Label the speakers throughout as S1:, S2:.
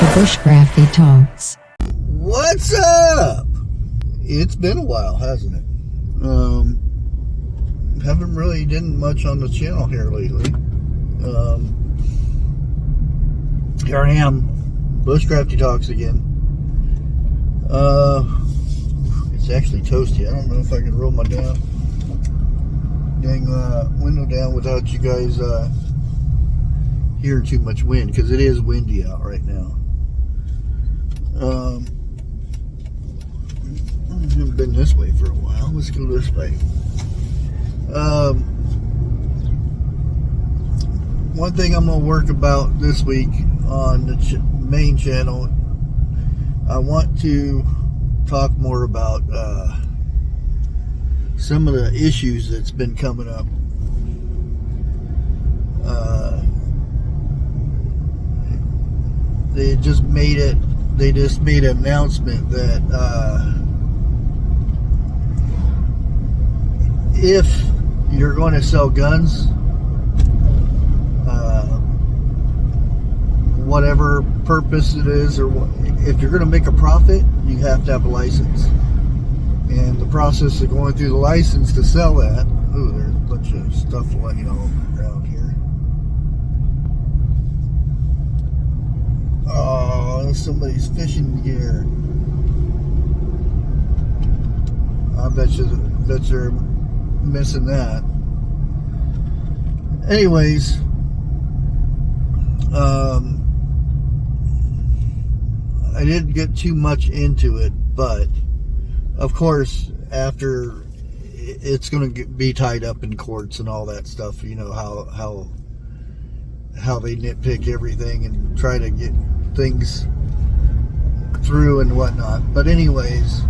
S1: The Bushcrafty Talks.
S2: What's up? It's been a while, hasn't it? Haven't really done much on the channel here lately. Here I am, Bushcrafty Talks again. It's actually toasty. I don't know if I can roll my dang window down without you guys hearing too much wind, because it is windy out right now. I haven't been this way for a while. Let's go this way. One thing I'm going to work about this week on the main channel, I want to talk more about some of the issues that's been coming up. They just made an announcement that if you're going to sell guns, whatever purpose it is, or if you're going to make a profit, you have to have a license. And the process of going through the license to sell that, ooh, there's a bunch of stuff laying all around here. Oh, somebody's fishing gear. I bet you're missing that. Anyways, I didn't get too much into it, but of course, after it's going to be tied up in courts and all that stuff, you know how they nitpick everything and try to get things through and whatnot. But anyways,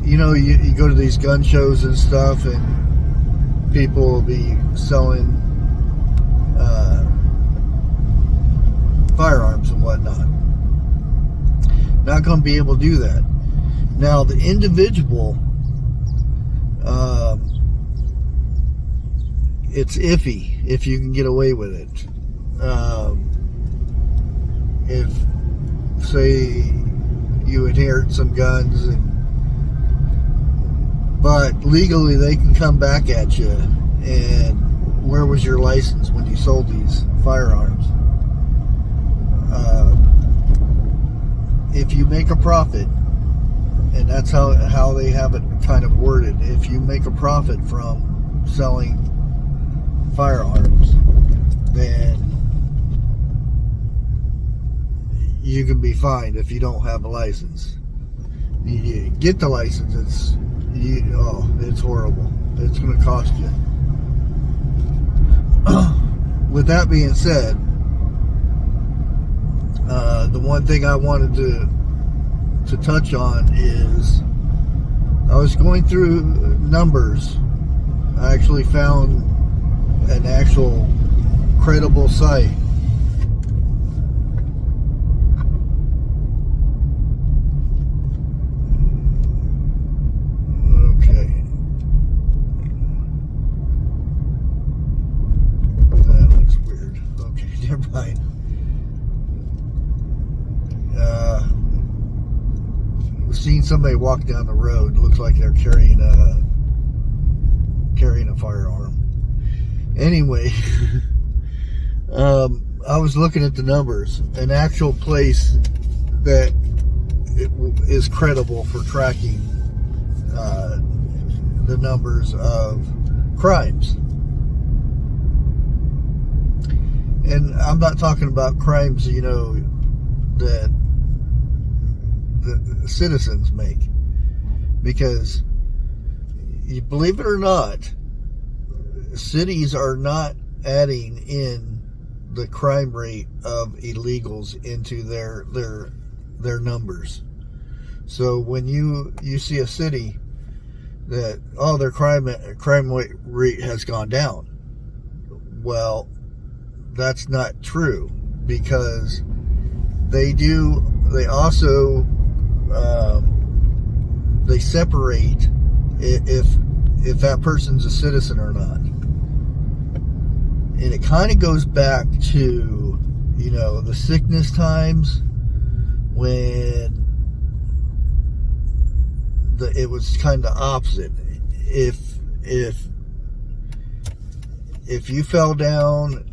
S2: you know, you go to these gun shows and stuff, and people will be selling firearms and whatnot. Not going to be able to do that. Now, the individual, it's iffy if you can get away with it. If, say, you inherit some guns, but legally they can come back at you, and where was your license when you sold these firearms? If you make a profit, and that's how they have it kind of worded, if you make a profit from selling firearms, then you can be fined if you don't have a license. You get the license, it's horrible. It's going to cost you. With that being said, the one thing I wanted to touch on is, I was going through numbers. I actually found an actual credible site. Okay. That looks weird. Okay, never mind. Seen somebody walk down the road. Looks like they're carrying a firearm. Anyway, I was looking at the numbers. An actual place that is credible for tracking the numbers of crimes. And I'm not talking about crimes, you know, that the citizens make, because you believe it or not, cities are not adding in the crime rate of illegals into their numbers. So when you see a city that, oh, their crime rate has gone down, well, that's not true, because they also they separate if that person's a citizen or not. And it kind of goes back to you know, the sickness times when it was kind of opposite. If you fell down,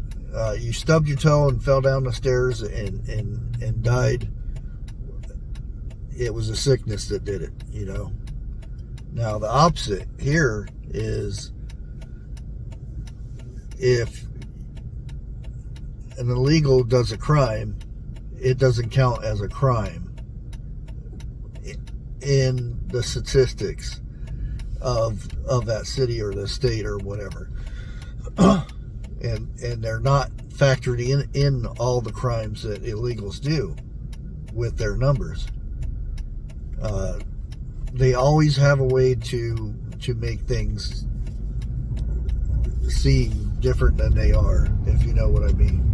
S2: you stubbed your toe and fell down the stairs and died, it was a sickness that did it, you know. Now the opposite here is, if an illegal does a crime, it doesn't count as a crime in the statistics of that city or the state or whatever. and they're not factored in all the crimes that illegals do with their numbers. They always have a way to make things seem different than they are, if you know what I mean.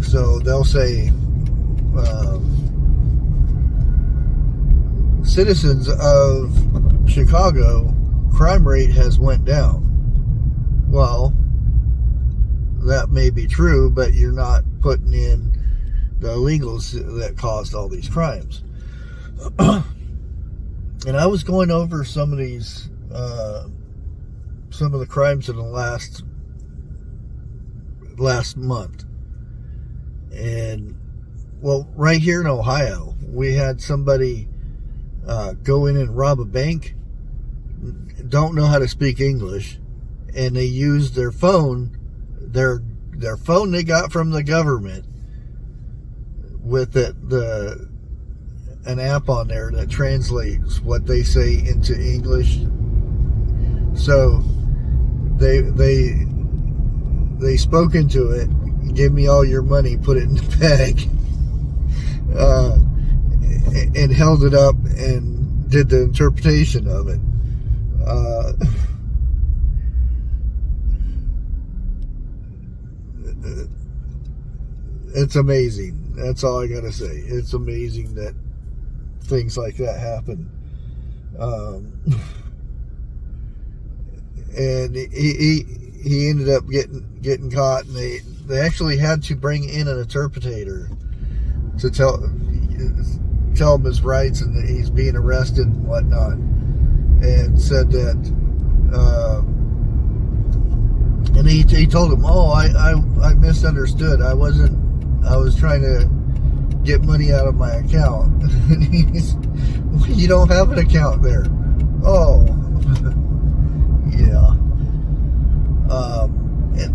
S2: So they'll say, citizens of Chicago, crime rate has went down. Well, that may be true, but you're not putting in the illegals that caused all these crimes. And I was going over some of these, some of the crimes in the last month. And, well, right here in Ohio, we had somebody go in and rob a bank, don't know how to speak English, and they used their phone, their phone they got from the government, with an app on there that translates what they say into English. So they spoke into it, give me all your money, put it in the bag, and held it up and did the interpretation of it. It's amazing. That's all I gotta say. It's amazing that things like that happen. And he ended up getting caught, and they actually had to bring in an interpreter to tell him his rights and that he's being arrested and whatnot, and said that and he told him, oh, I misunderstood, I was trying to get money out of my account. And you don't have an account there. Oh. Yeah. And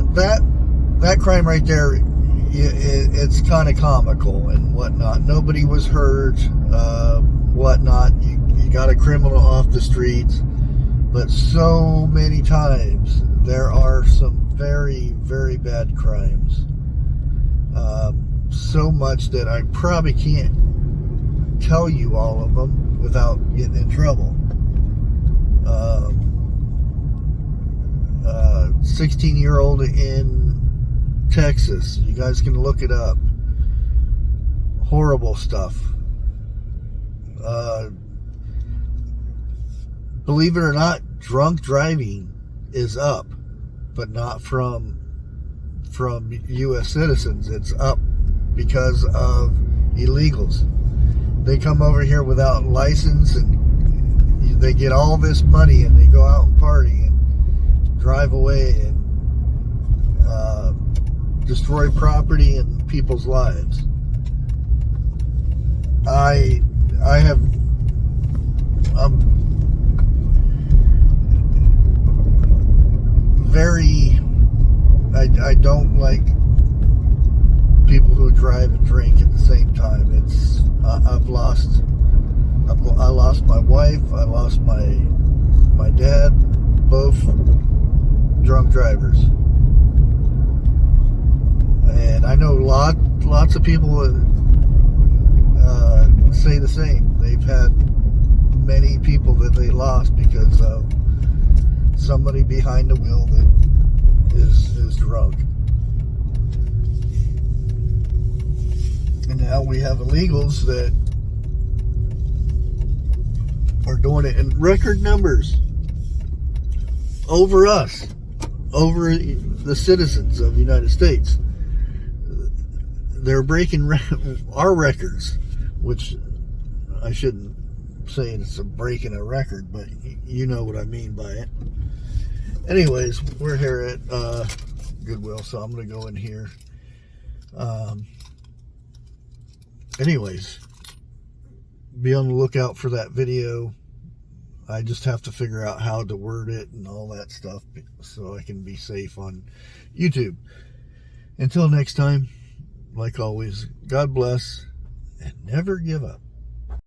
S2: that crime right there, it's kind of comical and whatnot. Nobody was hurt, whatnot. You got a criminal off the streets. But so many times there are some very, very bad crimes. So much that I probably can't tell you all of them without getting in trouble. 16-year-old in Texas. You guys can look it up. Horrible stuff. Believe it or not, drunk driving is up, but not from U.S. citizens. It's up because of illegals. They come over here without license, and they get all this money, and they go out and party and drive away and destroy property and people's lives. I'm very, I don't like people who drive and drink at the same time. I lost my wife, I lost my dad, both drunk drivers. And I know lots of people say the same. They've had many people that they lost because of somebody behind the wheel that is drunk. And now we have illegals that are doing it in record numbers over us, over the citizens of the United States. They're breaking our records, which I shouldn't say it's a breaking a record, but you know what I mean by it. Anyways, we're here at Goodwill, so I'm going to go in here. Anyways, be on the lookout for that video. I just have to figure out how to word it and all that stuff so I can be safe on YouTube. Until next time, like always, God bless and never give up.